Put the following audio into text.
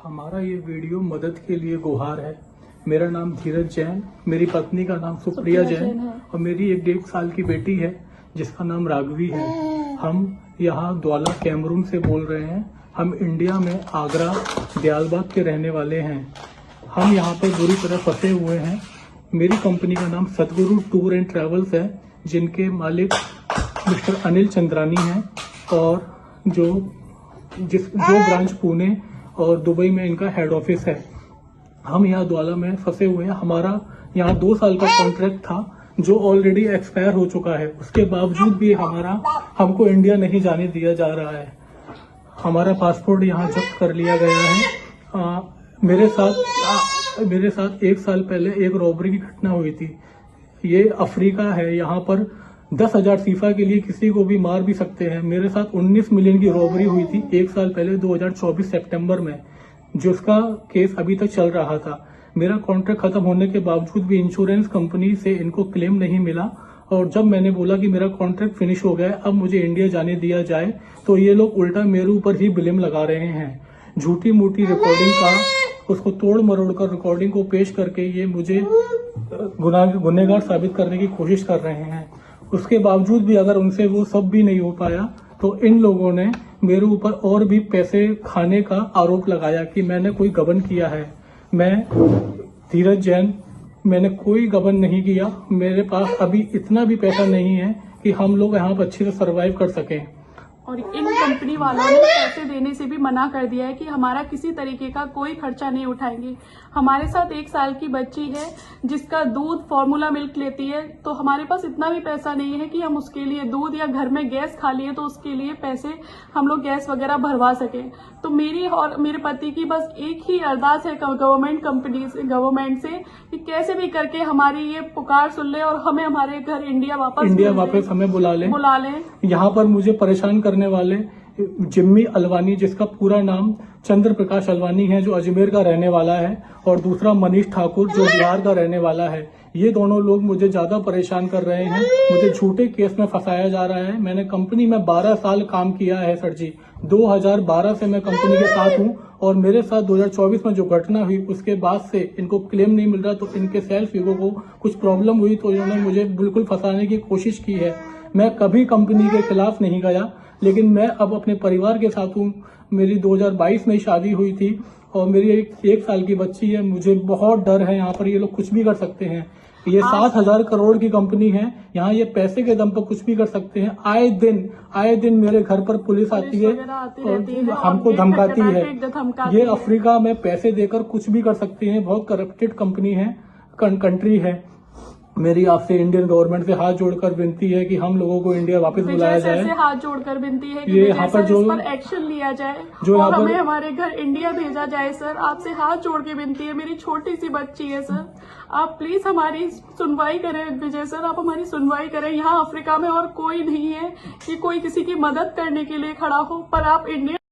हमारा ये वीडियो मदद के लिए गुहार है। मेरा नाम धीरज जैन, मेरी पत्नी का नाम सुप्रिया जैन और मेरी एक 1.5 साल की बेटी है जिसका नाम राघवी है। हम यहाँ द्वाला कैमरून से बोल रहे हैं। हम इंडिया में आगरा दयालबाग के रहने वाले हैं। हम यहाँ पर बुरी तरह फंसे हुए हैं। मेरी कंपनी का नाम सतगुरु टूर एंड ट्रैवल्स है, जिनके मालिक मिस्टर अनिल चंद्रानी हैं और जो ब्रांच पुणे और दुबई में इनका हेड ऑफिस है। हम यहाँ द्वाला में फंसे हुए हैं। हमारा यहाँ 2 साल का कॉन्ट्रैक्ट था जो ऑलरेडी एक्सपायर हो चुका है। उसके बावजूद भी हमको इंडिया नहीं जाने दिया जा रहा है। हमारा पासपोर्ट यहाँ जब्त कर लिया गया है। मेरे साथ 1 साल पहले एक रॉबरी की घटना हुई थी। ये अफ्रीका है, यहाँ पर 10,000 सीफा के लिए किसी को भी मार भी सकते हैं। मेरे साथ 19 मिलियन की रॉबरी हुई थी 1 साल पहले 2024 सितंबर में, जिसका केस अभी तक चल रहा था। मेरा कॉन्ट्रैक्ट खत्म होने के बावजूद भी इंश्योरेंस कंपनी से इनको क्लेम नहीं मिला और जब मैंने बोला कि मेरा कॉन्ट्रैक्ट फिनिश हो गया है, अब मुझे इंडिया जाने दिया जाए, तो ये लोग उल्टा मेरे ऊपर ही ब्लेम लगा रहे हैं। झूठी मूठी रिकॉर्डिंग का उसको तोड़ मरोड़ कर रिकॉर्डिंग को पेश करके ये मुझे गुनहगार साबित करने की कोशिश कर रहे हैं। उसके बावजूद भी अगर उनसे वो सब भी नहीं हो पाया तो इन लोगों ने मेरे ऊपर और भी पैसे खाने का आरोप लगाया कि मैंने कोई गबन किया है। मैं धीरज जैन, मैंने कोई गबन नहीं किया। मेरे पास अभी इतना भी पैसा नहीं है कि हम लोग यहाँ पर अच्छे से सर्वाइव कर सकें। और इन कंपनी वालों ने पैसे देने से भी मना कर दिया है कि हमारा किसी तरीके का कोई खर्चा नहीं उठाएंगे। हमारे साथ 1 साल की बच्ची है जिसका दूध फॉर्मूला मिल्क लेती है, तो हमारे पास इतना भी पैसा नहीं है कि हम उसके लिए दूध, या घर में गैस खाली है तो उसके लिए पैसे हम लोग गैस वगैरह भरवा सकें। तो मेरी और मेरे पति की बस एक ही अरदास है गवर्नमेंट से कि कैसे भी करके हमारी ये पुकार सुन ले और हमें हमारे घर इंडिया वापस हमें बुला लें। यहाँ पर मुझे परेशान करने वाले जिम्मी अलवानी, जिसका पूरा नाम चंद्र प्रकाश अलवानी है, जो अजमेर का रहने वाला है, और दूसरा मनीष ठाकुर जो बिहार का रहने वाला है। ये दोनों लोग मुझे ज्यादा परेशान कर रहे हैं। मुझे झूठे केस में फंसाया जा रहा है। मैंने कंपनी में 12 साल काम किया है सर जी। 2012 से मैं कंपनी के साथ हूँ और मेरे साथ 2024 में जो घटना हुई उसके बाद से इनको क्लेम नहीं मिल रहा, तो इनके सेल्फ ईगो को कुछ प्रॉब्लम हुई तो इन्होंने मुझे बिल्कुल फंसाने की कोशिश की है। मैं कभी कंपनी के खिलाफ नहीं गया, लेकिन मैं अब अपने परिवार के साथ हूँ। मेरी 2022 में शादी हुई थी और मेरी एक साल की बच्ची है। मुझे बहुत डर है। यहाँ पर ये लोग कुछ भी कर सकते हैं। ये 7,000 करोड़ की कंपनी है। यहाँ ये पैसे के दम पर कुछ भी कर सकते हैं। आए दिन मेरे घर पर पुलिस आती है और हमको धमकाती है। ये अफ्रीका में पैसे देकर कुछ भी कर सकते हैं। बहुत करप्टेड कंपनी है, कंट्री है। मेरी आपसे इंडियन गवर्नमेंट से हाथ जोड़कर विनती है कि हम लोगों को इंडिया वापस बुलाया जाए। हाथ जोड़कर विनती है कि ये यहाँ पर जो एक्शन लिया जाए जो और हमें हमारे घर इंडिया भेजा जाए। सर, आपसे हाथ जोड़ के विनती है। मेरी छोटी सी बच्ची है सर, आप प्लीज हमारी सुनवाई करें। विजय सर, आप हमारी सुनवाई करें। यहाँ अफ्रीका में और कोई नहीं है कि कोई किसी की मदद करने के लिए खड़ा हो, पर आप इंडिया